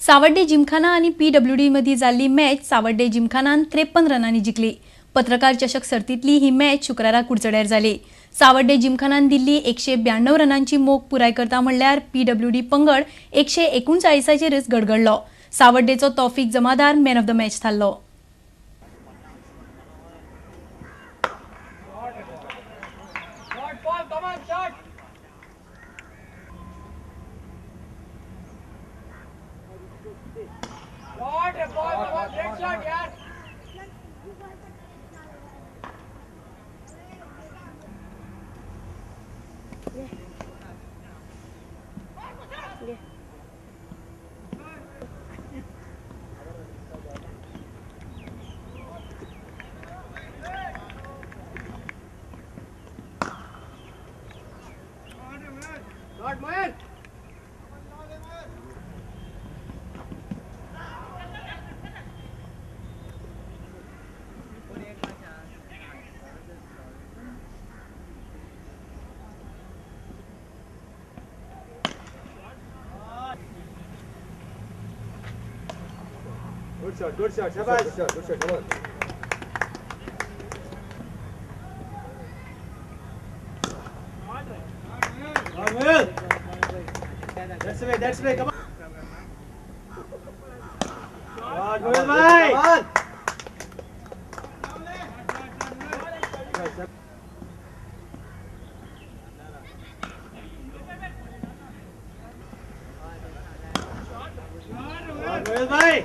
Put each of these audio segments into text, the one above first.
सावड्डे जिमखाना आणि PWD मध्ये जाल्ली मॅच सावड्डे जिमखानान 53 रनांनी जिखली। पत्रकार चषक सर्तीतली ही मॅच शुक्राराक कुडचड्यार जाली। सावड्डे जिमखानान दिल्ली 192 रनांची मोख पुराय करता म्हणल्यार PWD पंगड 139चेरच गडगडलो। सावड्डेचो तौफीक जमादार मॅन ऑफ द मॅच थारलो। Good shot, Shabash. Good shot, come on. That's the way, come on. Good, bhai. Come on. Good, bhai.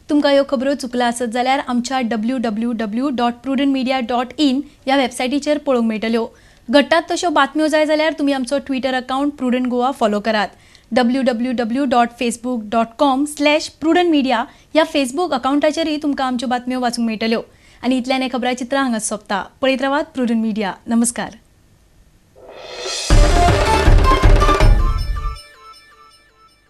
तुमकां ह्यो खबरो चुकला आसत जाल्यार आमच्या www.prudentmedia.in ह्या वेबसायटीचेर पळोवंक मेळटल्यो। घडटात तश्यो बातम्यो जाय जाल्यार तुमी आमचो Twitter account Prudent Goa follow करात। www.facebook.com/prudentmedia ह्या फेसबूक अकाउंटाचेरय तुमकां आमच्यो बातम्यो वाचूंक मेळटल्यो। आनी इतल्यान हे खबराचित्रां हांगाच सोंपता। पळयत रावात प्रुडंट मिडिया। नमस्कार।